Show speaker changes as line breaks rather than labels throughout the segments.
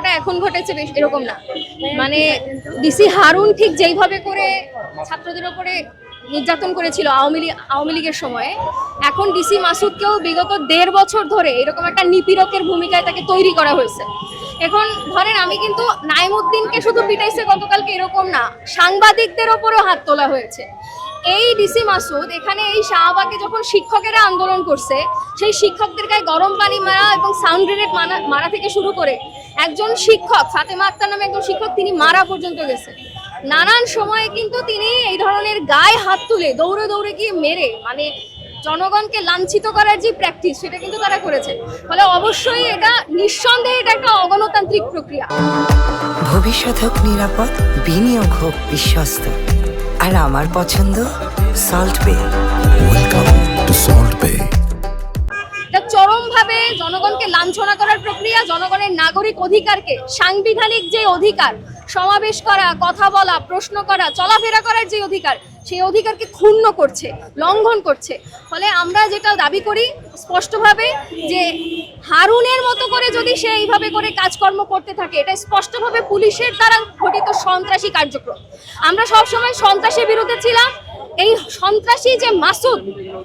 ঘটনাটা এখন ঘটেছে বেশ এরকম না। মানে ডিসি হারুন ঠিক যেইভাবে করে ছাত্রদের উপরে নির্যাতন করেছিল আওয়ামী লীগের সময়ে, এখন ডিসি মাসুদকেও বিগত 1.5 বছর ধরে এরকম একটা নিপীড়কের ভূমিকায় তাকে তৈরি করা হয়েছে। এখন ধরেন আমি কিন্তু নাইমুদ্দিনকে শুধু পিটাইছে গতকালকে এরকম না, সাংবাদিকদের ওপরেও হাত তোলা হয়েছে। এই ডিসি মাসুদ এখানে এই শাহবাগে যখন শিক্ষকেরা আন্দোলন করছে, সেই শিক্ষকদের গায়ে গরম পানি মারা এবং সাউন্ড গ্রেনেড মারা থেকে শুরু করে একজন শিক্ষক ফাতেমা আক্তার নামে একজন শিক্ষক তিনি মারা পর্যন্ত গেছে। নানান সময়ে কিন্তু তিনি এই ধরনের গায়ে হাত তুলে দৌড়ে দৌড়ে গিয়ে মেরে মানে জনগণকে লাঞ্ছিত করার যে প্র্যাকটিস সেটা কিন্তু তারা করেছে। ফলে অবশ্যই এটা নিঃসন্দেহে এটা একটা অগণতান্ত্রিক প্রক্রিয়া।
ভবিষ্যৎ হোক নিরাপদ, বিনিয়োগ হোক বিশ্বস্ত, আর আমার পছন্দ সল্ট বে।
ওয়েলকাম টু সল্ট বে।
এটা চরমভাবে জনগণকে লাঞ্ছনা করার প্রক্রিয়া, জনগণের নাগরিক অধিকারকে, সাংবিধানিক যে অধিকার সমাবেশ করা, কথা বলা, প্রশ্ন করা, চলাফেরা করার যে অধিকার, সেই অধিকারকে ক্ষুণ্ণ করছে, লঙ্ঘন করছে। ফলে আমরা যেটা দাবি করি স্পষ্টভাবে যে হারুনের মতো করে যদি সে এইভাবে করে কাজকর্ম করতে থাকে, এটা স্পষ্টভাবে পুলিশের দ্বারা ঘটিত সন্ত্রাসী কার্যক্রম। আমরা সবসময় সন্ত্রাসের বিরুদ্ধে ছিলাম। এই সন্ত্রাসী যে মাসুদ,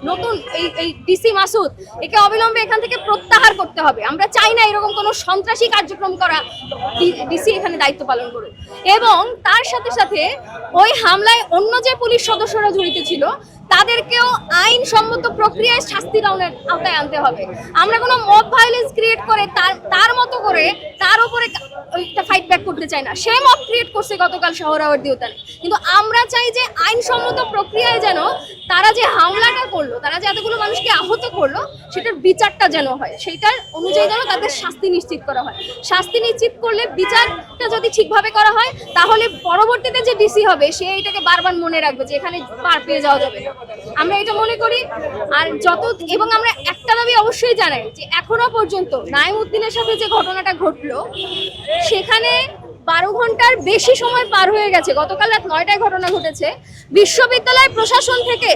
নতুন এই ডিসি মাসুদ, একে অবিলম্বে এখান থেকে প্রত্যাহার করতে হবে। আমরা চাই না এরকম কোনো সন্ত্রাসী কার্যক্রম করা ডিসি এখানে দায়িত্ব পালন করুন। এবং তার সাথে সাথে ওই হামলায় অন্য যে পুলিশ সদস্যরা জড়িত ছিল তাদেরকেও আইনসম্মত প্রক্রিয়ায় শাস্তির আওতায় আনতে হবে। আমরা কোনো মব ভায়োলেন্স ক্রিয়েট করে তার মতো করে তার উপরে ওইটা ফাইট ব্যাক করতে চাই না। সে মব ক্রিয়েট করছে গতকাল সোহরাওয়ার্দী উদ্যানে, কিন্তু আমরা চাই যে আইনসম্মত প্রক্রিয়ায় যেন তারা যে হামলাটা করলো, তারা যে এতগুলো মানুষকে আহত করলো, সেটার বিচারটা যেন হয়, সেইটার অনুযায়ী যেন তাদের শাস্তি নিশ্চিত করা হয়। শাস্তি নিশ্চিত করলে, বিচারটা যদি ঠিকভাবে করা হয়, তাহলে পরবর্তীতে যে ডিসি হবে সে এটাকে বারবার মনে রাখবে যে এখানে পার পেয়ে যাওয়া যাবে না। আমরা এটা মনে করি। আর এবং আমরা একটা দাবি অবশ্যই জানাই যে এখনো পর্যন্ত নাইমুদ্দিনের সাথে যে ঘটনাটা ঘটলো, সেখানে 12 ঘন্টার বেশি সময় পার হয়ে গেছে। গতকাল রাত 9টায় ঘটনা ঘটেছে। বিশ্ববিদ্যালয় প্রশাসন থেকে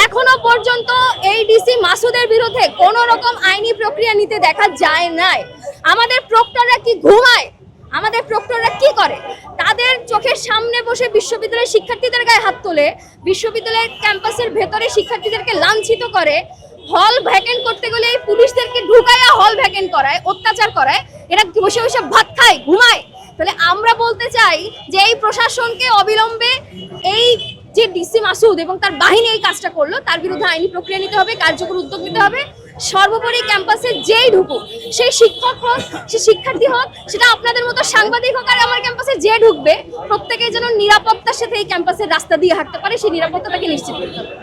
এখনো পর্যন্ত এই ডিসি মাসুদের বিরুদ্ধে কোনো রকম আইনি প্রক্রিয়া নিতে দেখা যায় নাই। আমাদের প্রক্টররা কি ঘুমায়? আমাদের প্রক্টররা কি করে? তাদের চোখের সামনে বসে বিশ্ববিদ্যালয়ের শিক্ষার্থীদের গায়ে হাত তোলে, বিশ্ববিদ্যালয়ের ক্যাম্পাসের ভেতরে শিক্ষার্থীদেরকে লাঞ্ছিত করে, হল ভ্যাকেন্ট করতে গেলে এই পুলিশদেরকে ঢুকাইয়া হল ভ্যাকেন্ট করায়, অত্যাচার করায়। এরা বসে বসে ভাত খায়, ঘুমায়। তাহলে আমরা বলতে চাই যে এই প্রশাসনকে অবিলম্বে এই যে ডিসি মাসুদ এবং তার বাহিনী এই কাজটা করলো তার বিরুদ্ধে আইনি প্রক্রিয়া নিতে হবে, কার্যকর উদ্যোগ নিতে হবে। সর্বোপরি ক্যাম্পাসে যেই ঢুকুক, সেই শিক্ষক হোক, সে শিক্ষার্থী হোক, সেটা আপনাদের মতো সাংবাদিক হোক, আর আমার ক্যাম্পাসে যে ঢুকবে প্রত্যেকে যেন নিরাপত্তার সাথে এই ক্যাম্পাসের রাস্তা দিয়ে হাঁটতে পারে, সেই নিরাপত্তা তাকে নিশ্চিত করতে হবে।